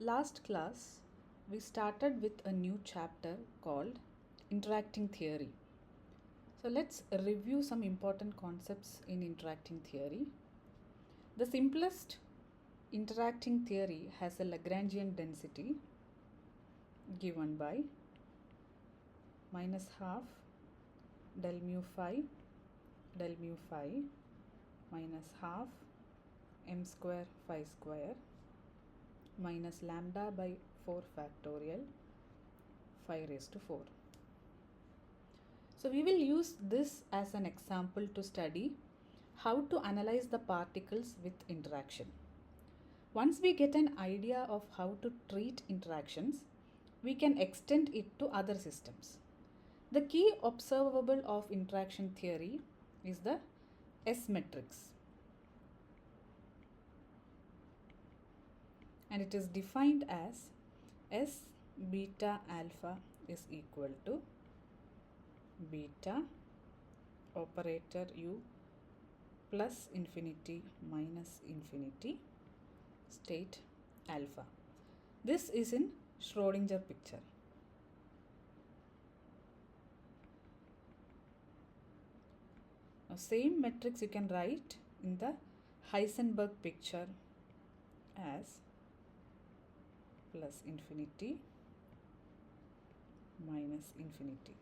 Last class, we started with a new chapter called Interacting Theory. So let's review some important concepts in interacting theory. The simplest interacting theory has a Lagrangian density given by minus half del mu phi minus half m square phi square minus lambda by 4 factorial 5 raised to 4. So we will use this as an example to study how to analyze the particles with interaction. Once we get an idea of how to treat interactions, we can extend it to other systems. The key observable of interaction theory is the S matrix. And it is defined as S beta alpha is equal to beta operator u plus infinity minus infinity state alpha. This is in Schrödinger picture. Now same matrix you can write in the Heisenberg picture as plus infinity minus infinity.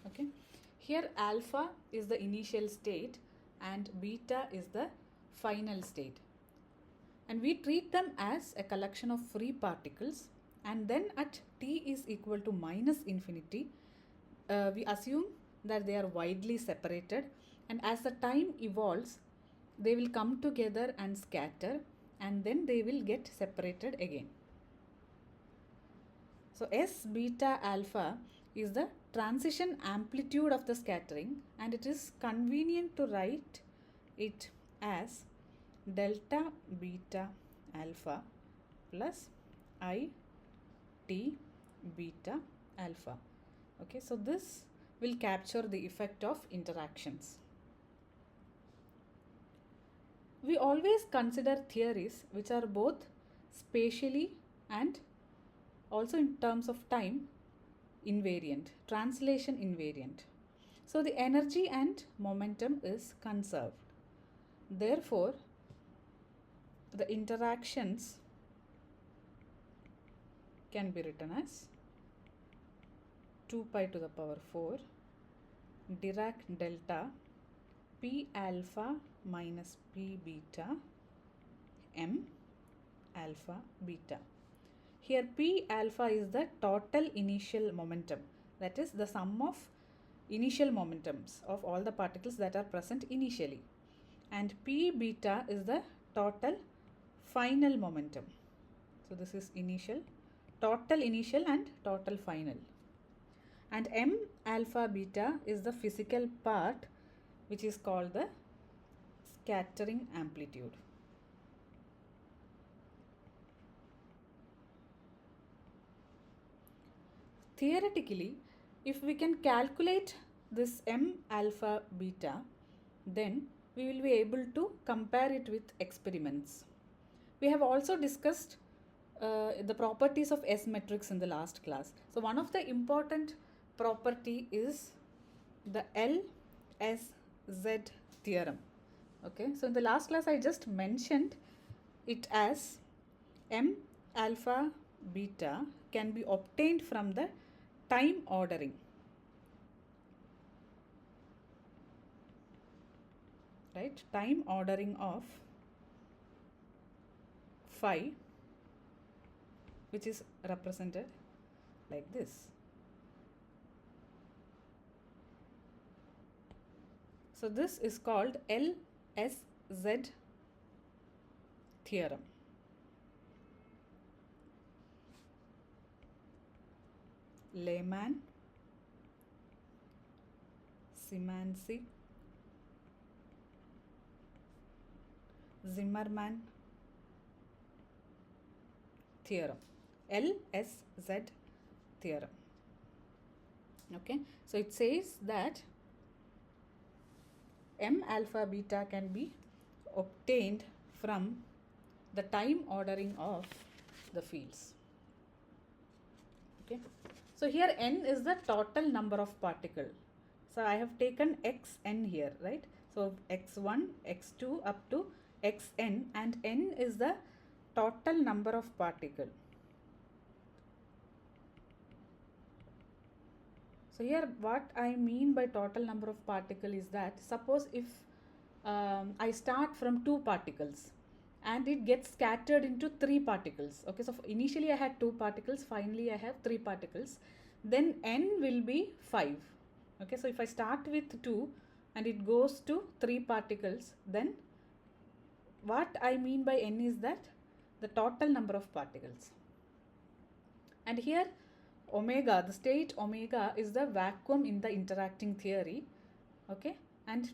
Okay, here alpha is the initial state and beta is the final state, and we treat them as a collection of free particles, and then at t is equal to minus infinity we assume that they are widely separated, and as the time evolves they will come together and scatter, and then they will get separated again. So S beta alpha is the transition amplitude of the scattering, and it is convenient to write it as delta beta alpha plus I t beta alpha. Okay, so this will capture the effect of interactions. We always consider theories which are both spatially and also in terms of time invariant, translation invariant. So the energy and momentum is conserved. Therefore, the interactions can be written as 2 pi to the power 4 Dirac delta P alpha minus P beta M alpha beta. Here P alpha is the total initial momentum, that is the sum of initial momentums of all the particles that are present initially, and P beta is the total final momentum. So this is initial, total initial and total final, and M alpha beta is the physical part which is called the scattering amplitude. Theoretically, if we can calculate this M alpha beta, then we will be able to compare it with experiments. We have also discussed the properties of S matrix in the last class. So one of the important property is the LSZ theorem. Okay, so in the last class I just mentioned it as M alpha beta can be obtained from the time ordering. Right, time ordering of phi, which is represented like this. So this is called LSZ theorem. Lehmann, Szymanski, Zimmermann theorem, LSZ theorem. Okay, so it says that M alpha beta can be obtained from the time ordering of the fields. Okay, so here n is the total number of particles. So I have taken xn here, right? So x1, x2 up to xn, and n is the total number of particles. So here what I mean by total number of particles is that, suppose if I start from 2 particles and it gets scattered into 3 particles. Okay, so initially I had 2 particles, finally I have 3 particles, then n will be 5. Okay, so if I start with 2 and it goes to 3 particles, then what I mean by n is that the total number of particles. And here omega, the state omega, is the vacuum in the interacting theory. Okay, and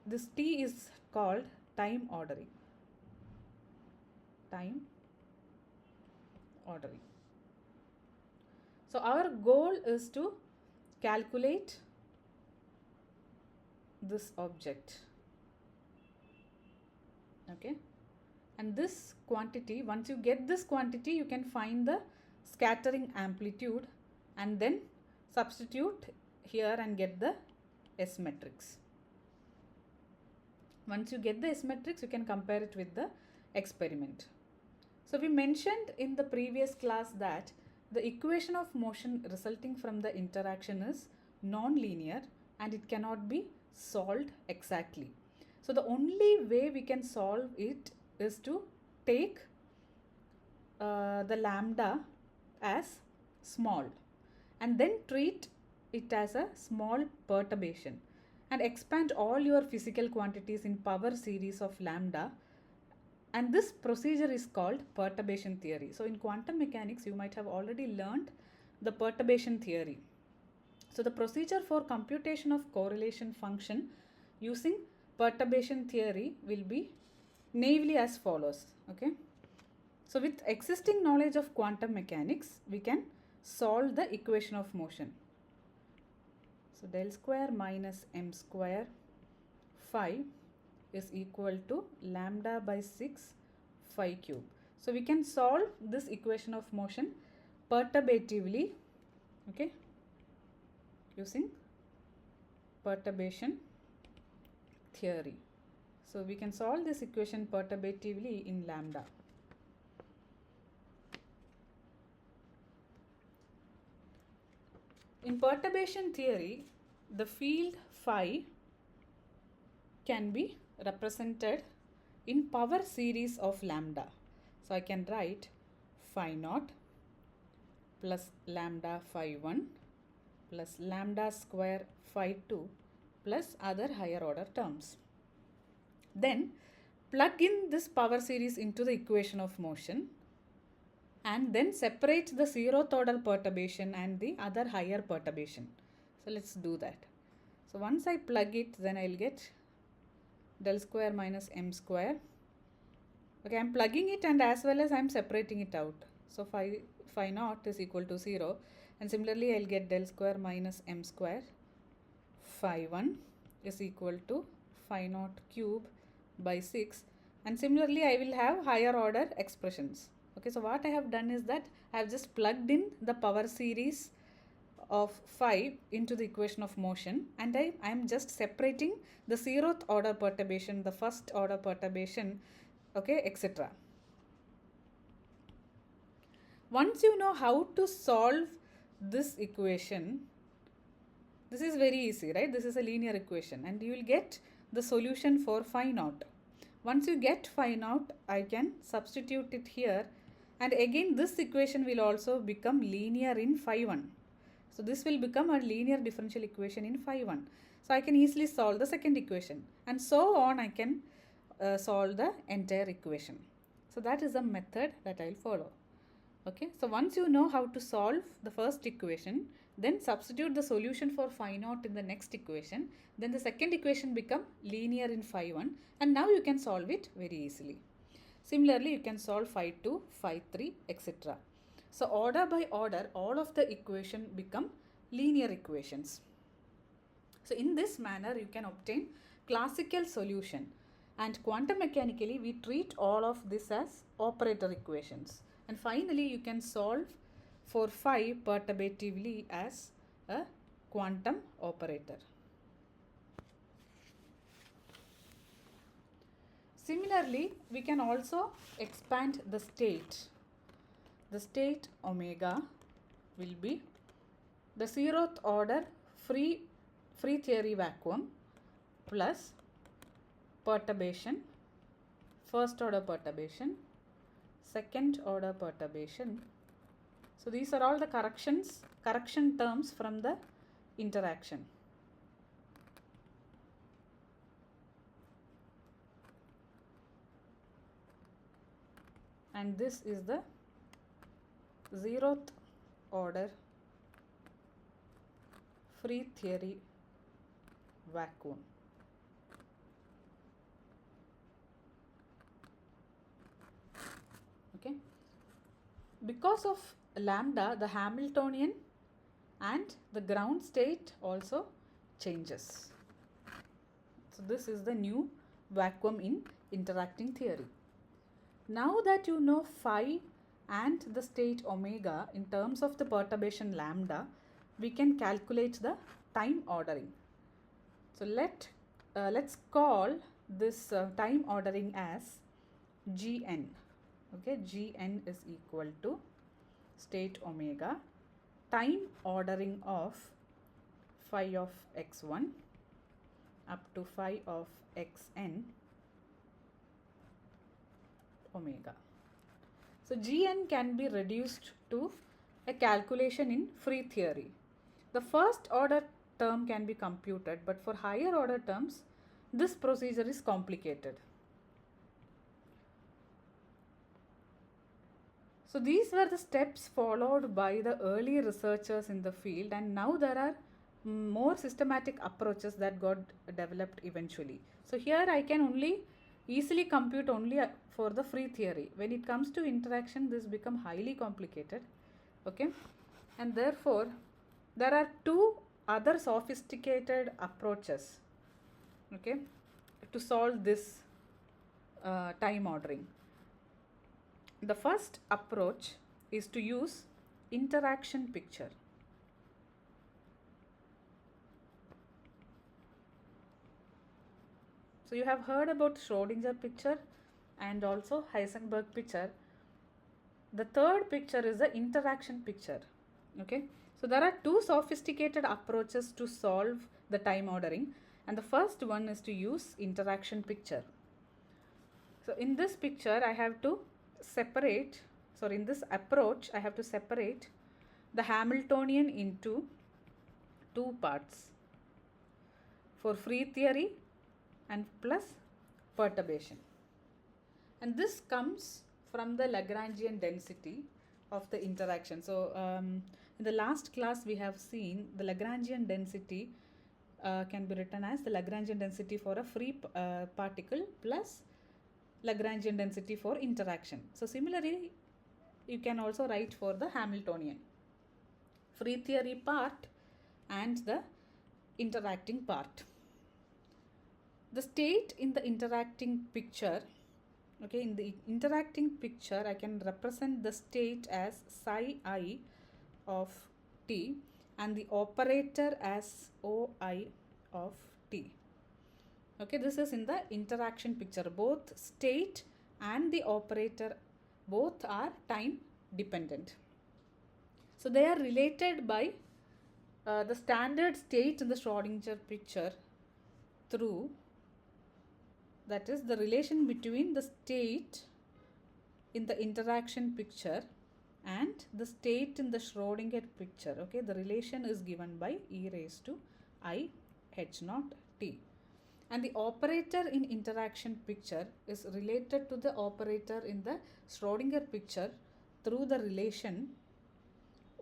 this T is called time ordering. Time ordering. So our goal is to calculate this object. Okay, and this quantity, once you get this quantity, you can find the scattering amplitude and then substitute here and get the S matrix. Once you get the S matrix, you can compare it with the experiment. So we mentioned in the previous class that the equation of motion resulting from the interaction is non-linear and it cannot be solved exactly. So the only way we can solve it is to take the lambda as small and then treat it as a small perturbation and expand all your physical quantities in power series of lambda, and this procedure is called perturbation theory. So in quantum mechanics you might have already learned the perturbation theory. So the procedure for computation of correlation function using perturbation theory will be naively as follows. Okay, so with existing knowledge of quantum mechanics, we can solve the equation of motion. So del square minus m square phi is equal to lambda by 6 phi cube. So we can solve this equation of motion perturbatively, okay, using perturbation theory. So we can solve this equation perturbatively in lambda. In perturbation theory, the field phi can be represented in power series of lambda. So I can write phi naught plus lambda phi 1 plus lambda square phi 2 plus other higher order terms. Then plug in this power series into the equation of motion and then separate the 0th order perturbation and the other higher perturbation. So let's do that. So once I plug it, then I'll get del square minus m square. Okay, I'm plugging it and as well as I'm separating it out. So phi naught is equal to 0, and similarly I'll get del square minus m square phi 1 is equal to phi naught cube by 6, and similarly I will have higher order expressions. Okay, so what I have done is that I have just plugged in the power series of phi into the equation of motion, and I am just separating the 0th order perturbation, the 1st order perturbation, okay, etc. Once you know how to solve this equation, this is very easy, right? This is a linear equation and you will get the solution for phi naught. Once you get phi naught, I can substitute it here, and again this equation will also become linear in phi 1. So this will become a linear differential equation in phi 1. So I can easily solve the second equation, and so on I can solve the entire equation. So that is the method that I will follow. Okay, so once you know how to solve the first equation, then substitute the solution for phi naught in the next equation, then the second equation become linear in phi 1, and now you can solve it very easily. Similarly, you can solve phi 2, phi 3, etc. So order by order, all of the equation become linear equations. So in this manner, you can obtain classical solution. And quantum mechanically, we treat all of this as operator equations. And finally, you can solve for phi perturbatively as a quantum operator. Similarly, we can also expand the state. The state omega will be the zeroth order free theory vacuum plus perturbation, first order perturbation, second order perturbation. So these are all the correction terms from the interaction. And this is the zeroth order free theory vacuum. Okay. Because of lambda, the Hamiltonian and the ground state also changes. So this is the new vacuum in interacting theory. Now that you know phi and the state omega in terms of the perturbation lambda, we can calculate the time ordering. So let's call this time ordering as Gn. Okay, Gn is equal to state omega time ordering of phi of x1 up to phi of xn omega. So Gn can be reduced to a calculation in free theory. The first order term can be computed, but for higher order terms, this procedure is complicated. So these were the steps followed by the early researchers in the field, and now there are more systematic approaches that got developed eventually. So here I can only easily compute only for the free theory. When it comes to interaction, this becomes highly complicated. Okay, and therefore there are two other sophisticated approaches, okay, to solve this time ordering. The first approach is to use interaction picture. So you have heard about Schrödinger picture and also Heisenberg picture. The third picture is the interaction picture. Okay, so there are two sophisticated approaches to solve the time ordering, and the first one is to use interaction picture. So in this picture I have to separate, sorry, in this approach I have to separate the Hamiltonian into two parts for free theory and plus perturbation. And this comes from the Lagrangian density of the interaction. So in the last class we have seen the Lagrangian density can be written as the Lagrangian density for a free particle plus Lagrangian density for interaction. So similarly, you can also write for the Hamiltonian free theory part and the interacting part. The state in the interacting picture, okay, in the interacting picture I can represent the state as psi I of t and the operator as OI of t. Okay, this is in the interaction picture. Both state and the operator both are time dependent. So they are related by the standard state in the Schrödinger picture through, that is the relation between the state in the interaction picture and the state in the Schrödinger picture. Okay, the relation is given by e raised to I h naught t. And the operator in interaction picture is related to the operator in the Schrödinger picture through the relation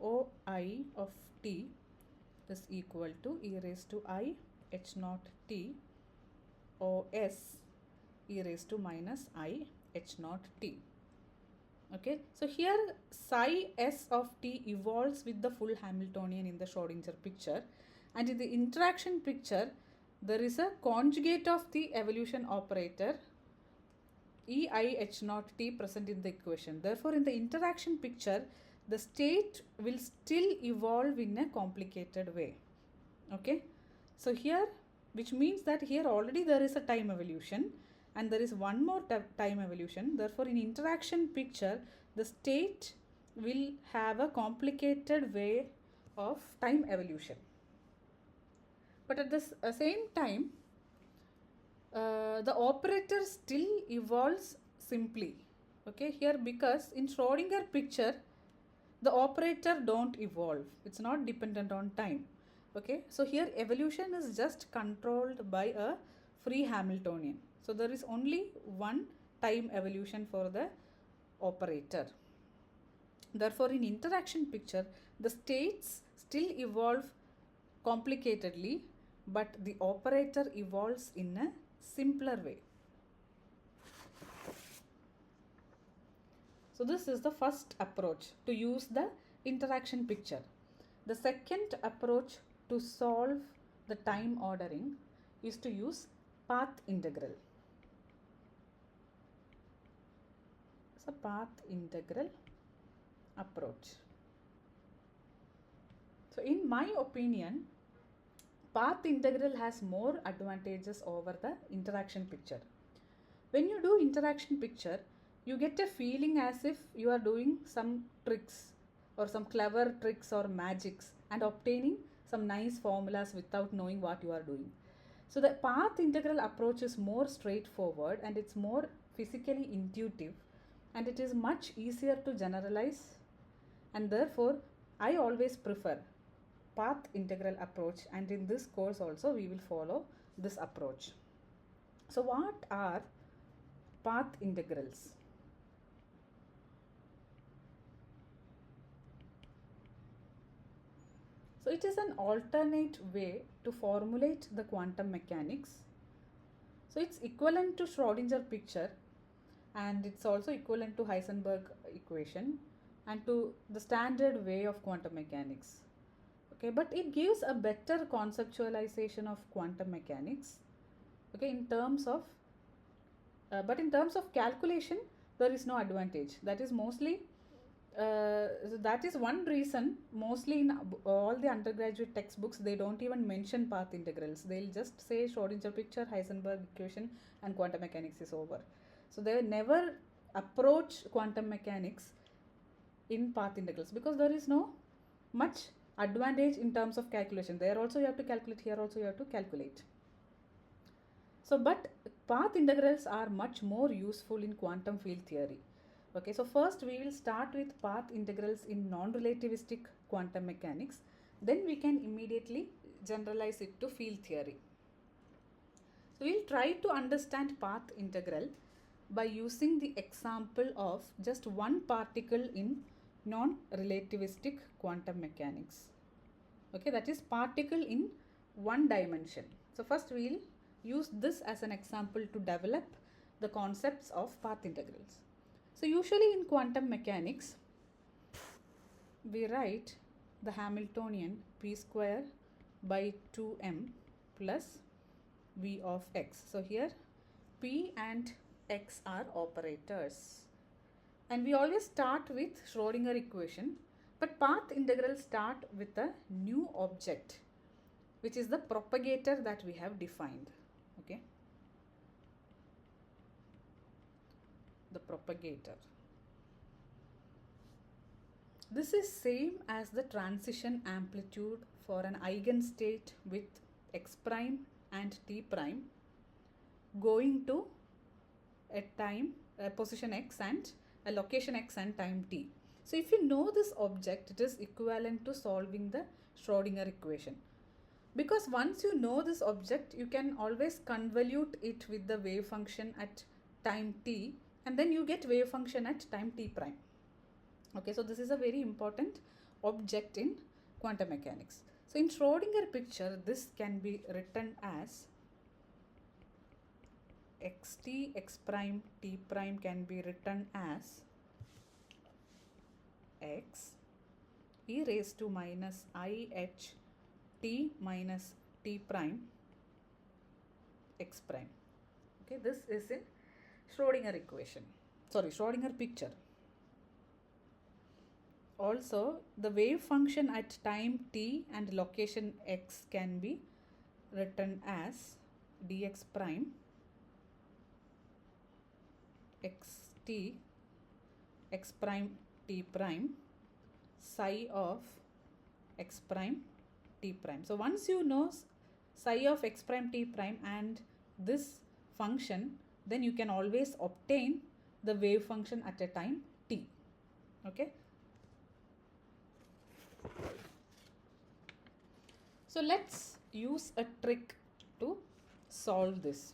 OI of t is equal to e raised to I h naught t OS e raised to minus I h naught t. Okay, so here psi s of t evolves with the full Hamiltonian in the Schrödinger picture, and in the interaction picture there is a conjugate of the evolution operator EIH0T present in the equation. Therefore, in the interaction picture, the state will still evolve in a complicated way. Okay. So here, which means that here already there is a time evolution and there is one more time evolution. Therefore, in interaction picture, the state will have a complicated way of time evolution. But at the same time, the operator still evolves simply. Okay, here because in Schrodinger picture, the operator don't evolve. It's not dependent on time. Okay, so here evolution is just controlled by a free Hamiltonian. So there is only one time evolution for the operator. Therefore, in interaction picture, the states still evolve complicatedly, but the operator evolves in a simpler way. So this is the first approach to use the interaction picture. The second approach to solve the time ordering is to use path integral. It's a path integral approach. So in my opinion, path integral has more advantages over the interaction picture. When you do interaction picture, you get a feeling as if you are doing some tricks or some clever tricks or magics and obtaining some nice formulas without knowing what you are doing. So the path integral approach is more straightforward and it's more physically intuitive and it is much easier to generalize, and therefore I always prefer path integral approach, and in this course also we will follow this approach. So what are path integrals? So it is an alternate way to formulate the quantum mechanics. So it's equivalent to Schrodinger picture and it's also equivalent to Heisenberg equation and to the standard way of quantum mechanics. Okay, but it gives a better conceptualization of quantum mechanics. Okay, in terms of calculation, there is no advantage. That is mostly that is one reason mostly in all the undergraduate textbooks they don't even mention path integrals. They'll just say Schrodinger picture, Heisenberg equation and quantum mechanics is over. So they never approach quantum mechanics in path integrals because there is no much advantage in terms of calculation. There also you have to calculate, here also you have to calculate. So but path integrals are much more useful in quantum field theory. Okay, so first we will start with path integrals in non-relativistic quantum mechanics. Then we can immediately generalize it to field theory. So we will try to understand path integral by using the example of just one particle in non-relativistic quantum mechanics. Okay, that is particle in one dimension. So first we will use this as an example to develop the concepts of path integrals. So usually in quantum mechanics, we write the Hamiltonian p square by 2m plus v of x. So here p and x are operators. And we always start with Schrodinger equation, but path integrals start with a new object, which is the propagator that we have defined. Okay. The propagator. This is same as the transition amplitude for an eigenstate with x prime and t prime going to a time, a position x and a location x and time t. So if you know this object, it is equivalent to solving the Schrodinger equation. Because once you know this object, you can always convolute it with the wave function at time t, and then you get wave function at time t prime. Okay, so this is a very important object in quantum mechanics. So in Schrodinger picture, this can be written as xt x prime t prime can be written as x e raised to minus I h t minus t prime x prime. Okay, this is in Schrodinger equation. Sorry, Schrodinger picture. Also, the wave function at time t and location x can be written as dx prime xt x prime t prime psi of x prime t prime. So once you know psi of x prime t prime and this function, then you can always obtain the wave function at a time t. Okay. So let's use a trick to solve this.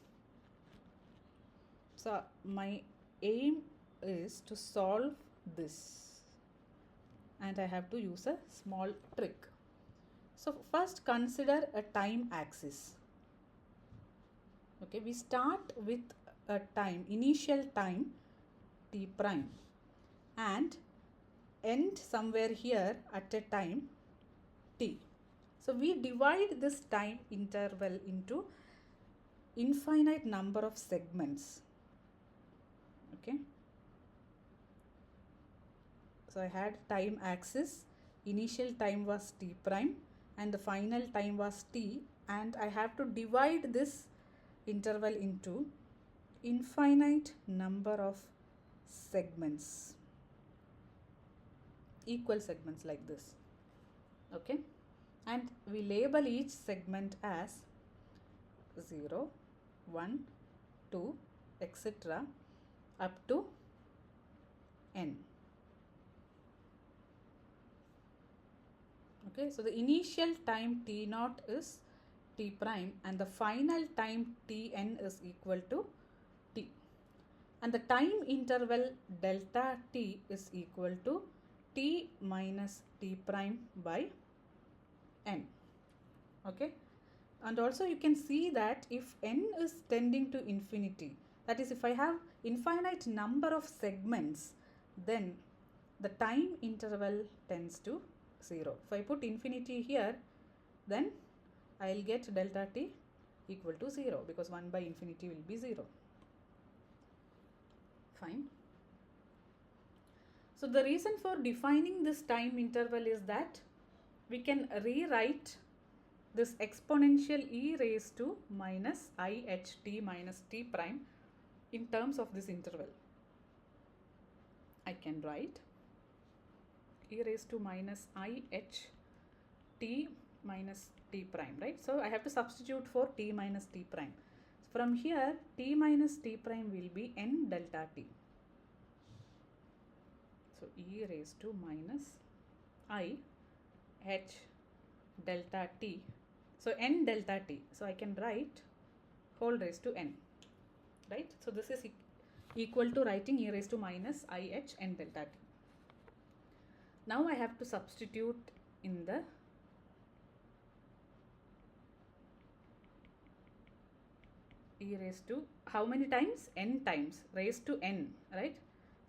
So my aim is to solve this, and I have to use a small trick. So first consider a time axis. Okay, we start with a time, initial time t prime, and end somewhere here at a time t. So we divide this time interval into infinite number of segments. Okay. So I had time axis, initial time was t prime and the final time was t, and I have to divide this interval into infinite number of segments, equal segments like this. Okay. And we label each segment as 0, 1, 2, etc. up to n. Okay, so the initial time t naught is t prime and the final time tn is equal to t. And the time interval delta t is equal to t minus t prime by n. Okay, and also you can see that if n is tending to infinity, that is if I have infinite number of segments, then the time interval tends to 0. If I put infinity here, then I will get delta t equal to 0 because 1 by infinity will be 0. Fine. So the reason for defining this time interval is that we can rewrite this exponential e raised to minus I h t minus t prime in terms of this interval. I can write e raised to minus I h t minus t prime, right? So I have to substitute for t minus t prime. From here, t minus t prime will be n delta t. So e raised to minus I h delta t. So n delta t. So I can write whole raised to n, right? So this is equal to writing e raised to minus I h n delta t. Now I have to substitute in the e raised to how many times? N times, raised to n, right?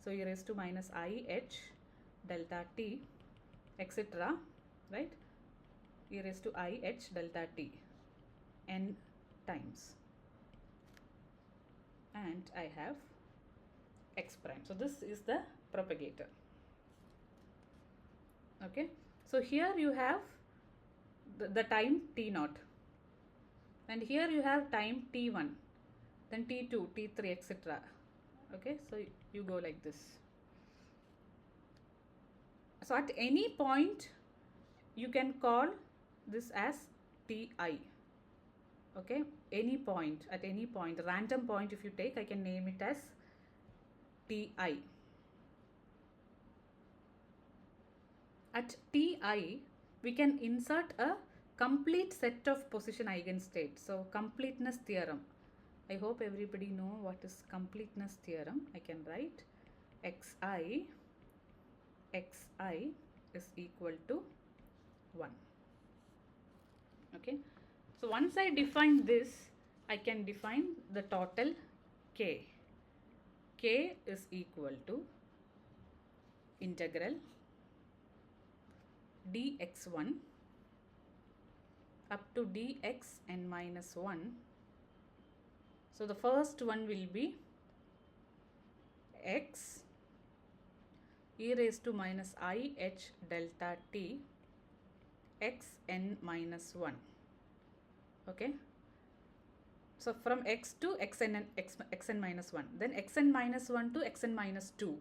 So e raised to minus I h delta t, etc., right? E raised to I h delta t n times, and I have x prime. So this is the propagator. Okay, so here you have the time t naught, and here you have time t1, then t2, t3, etc. Okay, so you go like this. So at any point you can call this as ti. Okay, any point, at any point, random point if you take, I can name it as ti. At ti, we can insert a complete set of position eigenstates. So completeness theorem. I hope everybody know what is completeness theorem. I can write xi is equal to 1. Okay. So once I define this, I can define the total k. K is equal to integral dx1 up to dx n minus 1 So the first one will be x e raised to minus I h delta t xn minus 1. Okay. So from x to xn minus 1. Then xn minus 1 to xn minus 2.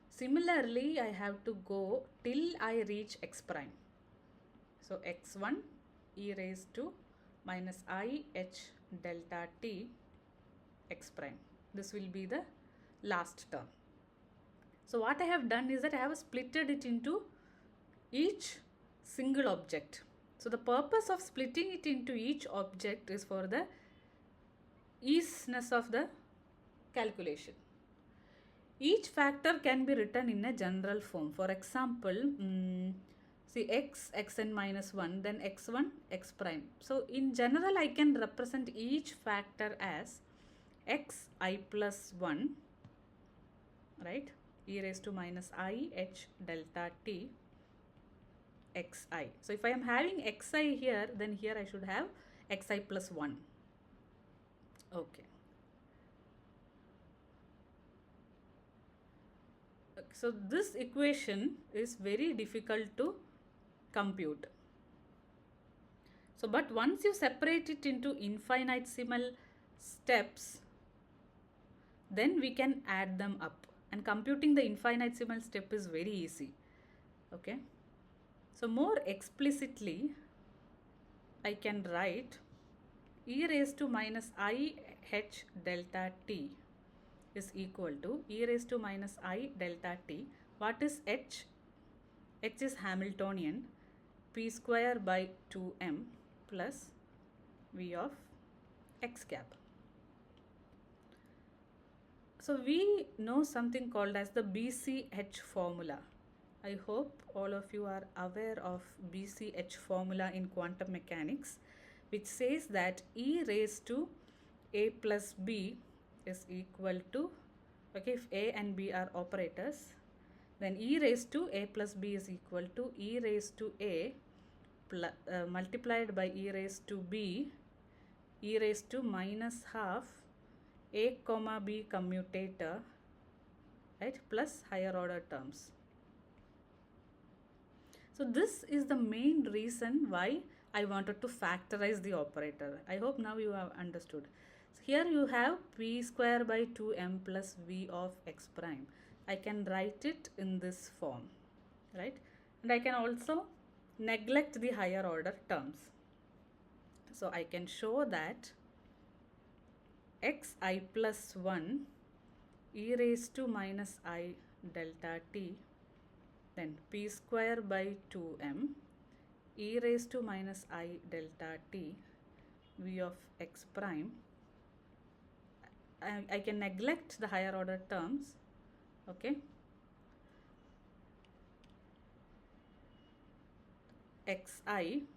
Similarly, I have to go till I reach x prime. So x1 e raised to minus I h delta t x prime. This will be the last term. So what I have done is that I have splitted it into each single object. So the purpose of splitting it into each object is for the easiness of the calculation. Each factor can be written in a general form. For example, see x, xn minus 1, then x1, x prime. So in general, I can represent each factor as xi plus 1, right? E raised to minus I h delta t xi. So if I am having xi here, then here I should have xi plus 1. Okay. So this equation is very difficult to compute. So but once you separate it into infinitesimal steps, then we can add them up, and computing the infinitesimal step is very easy. Okay. So more explicitly, I can write e raised to minus I h delta t is equal to e raised to minus I delta t. What is h? H is Hamiltonian, p square by 2m plus v of x cap. So we know something called as the BCH formula. I hope all of you are aware of BCH formula in quantum mechanics, which says that e raised to a plus b is equal to, okay, if a and b are operators, then e raised to a plus b is equal to e raised to a multiplied by e raised to b, e raised to minus half a comma b commutator, right, plus higher order terms. So this is the main reason why I wanted to factorize the operator. I hope now you have understood. So here you have p square by 2m plus v of x prime. I can write it in this form, right? And I can also neglect the higher order terms. So I can show that xi plus 1 e raised to minus I delta t, then p square by 2m e raised to minus I delta t v of x prime. I can neglect the higher order terms, okay? Xi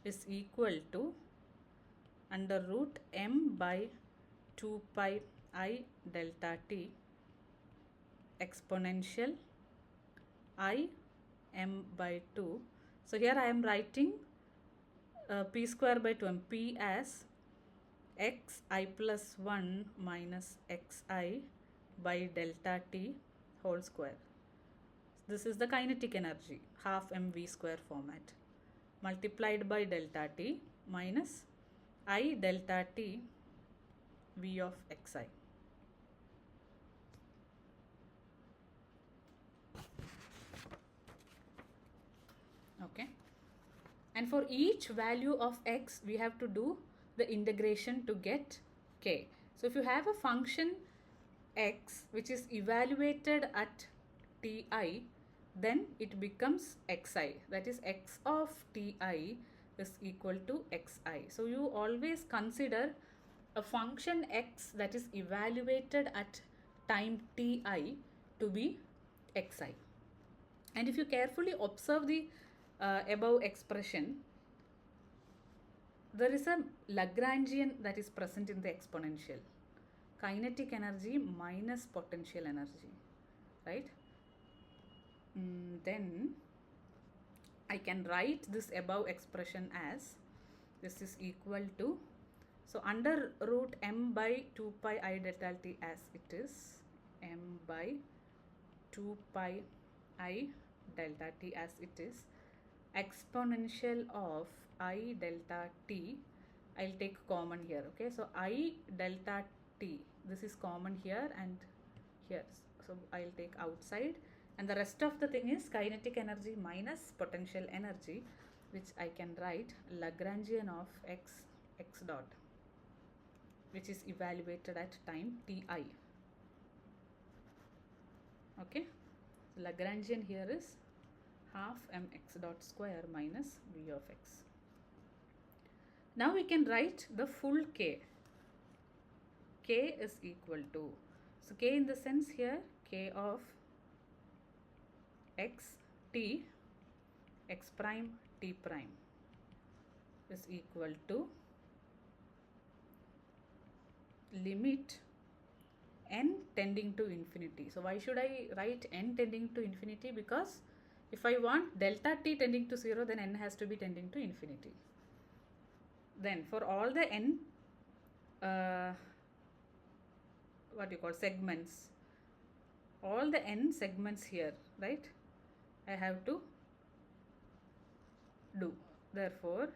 is equal to under root m by 2 pi I delta t exponential I m by 2. So here I am writing p square by 2m, p as xi plus 1 minus xi by delta t whole square. This is the kinetic energy, half mv square format, multiplied by delta t minus I delta t v of xi. Okay. And for each value of x, we have to do the integration to get k. So if you have a function x which is evaluated at ti, then it becomes xi. That is, x of ti is equal to xi. So you always consider a function x that is evaluated at time ti to be xi. And if you carefully observe the above expression, there is a Lagrangian that is present in the exponential. Kinetic energy minus potential energy, right? Then I can write this above expression as this is equal to, so under root m by 2 pi I delta t as it is, m by 2 pi I delta t as it is, exponential of I delta t, I'll take common here, okay. So I delta t, this is common here and here, so I'll take outside, and the rest of the thing is kinetic energy minus potential energy, which I can write Lagrangian of x dot, which is evaluated at time ti, okay. So Lagrangian here is half mx dot square minus v of x. Now we can write the full k. K is equal to, so k in the sense here, k of x t, x prime t prime is equal to limit n tending to infinity. So why should I write n tending to infinity? Because if I want delta t tending to 0, then n has to be tending to infinity. Then for all the n segments, all the n segments here, right, I have to do. Therefore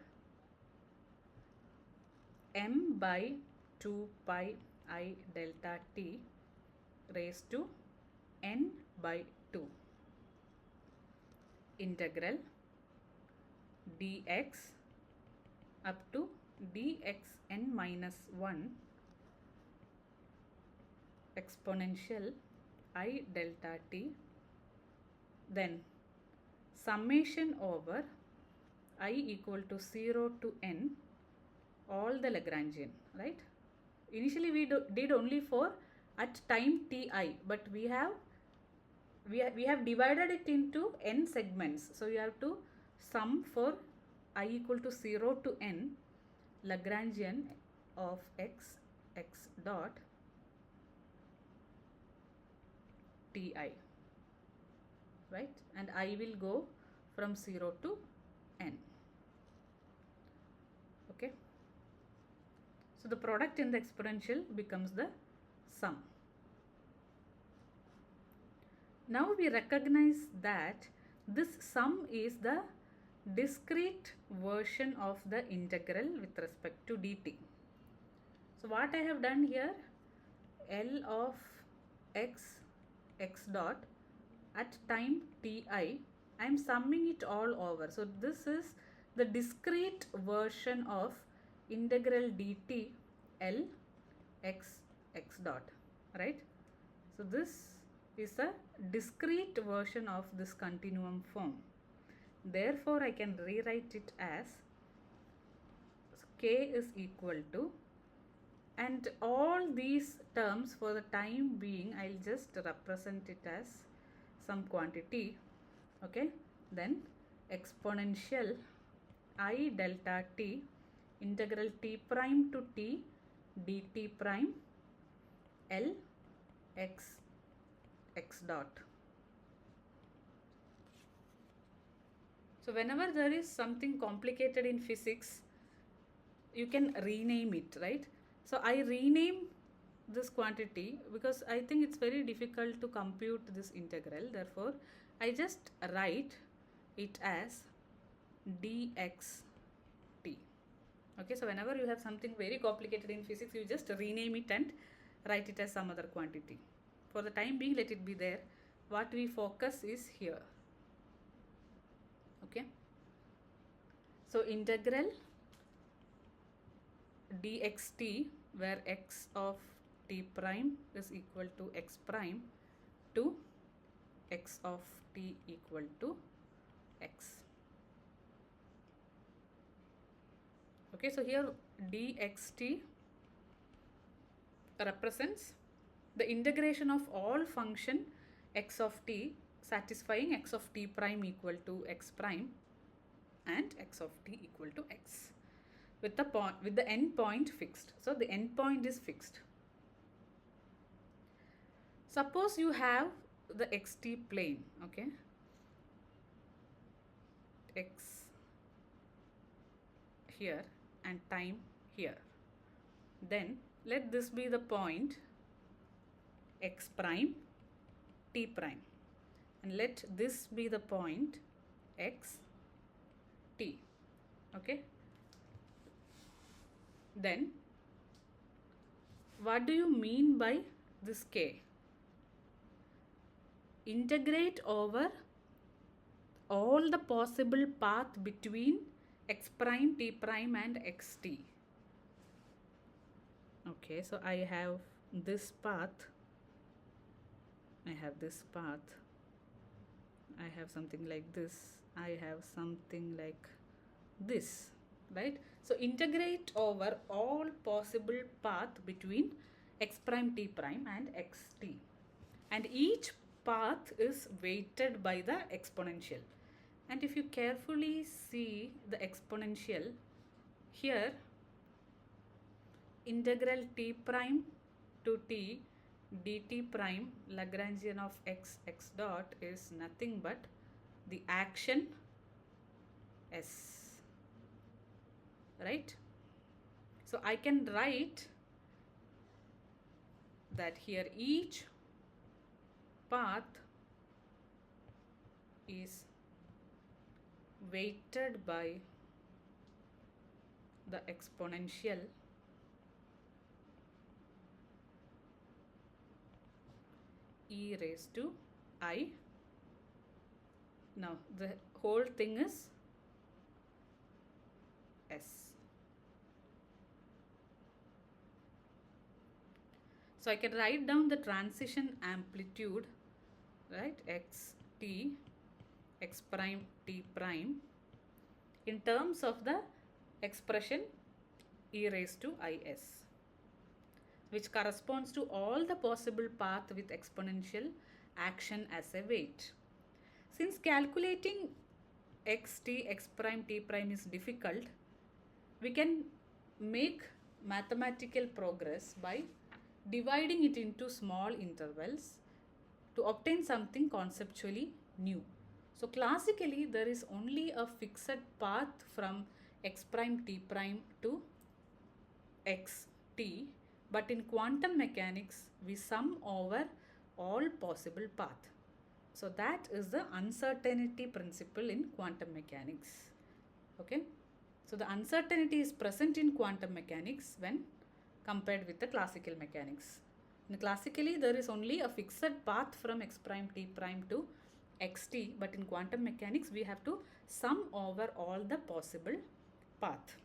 m by 2 pi I delta t raised to n by 2 integral dx up to dxn minus 1 exponential I delta t, then summation over I equal to 0 to n, all the Lagrangian, right? Initially we did only for at time ti, but we have divided it into n segments, so you have to sum for I equal to 0 to n Lagrangian of x dot ti, right, and I will go from 0 to n, okay. So the product in the exponential becomes the sum. Now we recognize that this sum is the discrete version of the integral with respect to dt. So what I have done here, L of x dot at time ti, I am summing it all over. So this is the discrete version of integral dt L x dot, right? So this is a discrete version of this continuum form. Therefore I can rewrite it as k is equal to, and all these terms for the time being I'll just represent it as some quantity, okay. Then exponential I delta t integral t prime to t dt prime L x dot. So whenever there is something complicated in physics, you can rename it, right? So I rename this quantity because I think it's very difficult to compute this integral. Therefore I just write it as dxt. Okay, so whenever you have something very complicated in physics, you just rename it and write it as some other quantity. For the time being, let it be there. What we focus is here. Okay. So integral dxt, where x of t prime is equal to x prime, to x of t equal to x. Okay, so here dxt represents the integration of all function x of t satisfying x of t prime equal to x prime and x of t equal to x with the end point fixed. So the end point is fixed. Suppose you have the xt plane, okay, x here, and time here. Then let this be the point x prime t prime, and let this be the point x t. Okay, then what do you mean by this k? Integrate over all the possible path between x prime, t prime and xt. Okay, so I have this path, I have this path, I have something like this, I have something like this, right? So integrate over all possible path between x prime, t prime and xt, and each path is weighted by the exponential. And if you carefully see the exponential here, integral t prime to t dt prime Lagrangian of x dot is nothing but the action s, right? So I can write that here each path is weighted by the exponential e raised to I. Now the whole thing is s. So I can write down the transition amplitude, right, x t, x prime, t prime, in terms of the expression e raised to is, which corresponds to all the possible path with exponential action as a weight. Since calculating x t, x prime, t prime is difficult, we can make mathematical progress by dividing it into small intervals to obtain something conceptually new. So classically there is only a fixed path from x prime, t prime to x t, but in quantum mechanics we sum over all possible paths. So that is the uncertainty principle in quantum mechanics. Okay, so the uncertainty is present in quantum mechanics when compared with the classical mechanics. Classically there is only a fixed path from x prime, t prime to xt, but in quantum mechanics we have to sum over all the possible path.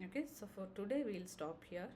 Okay, so for today we'll stop here.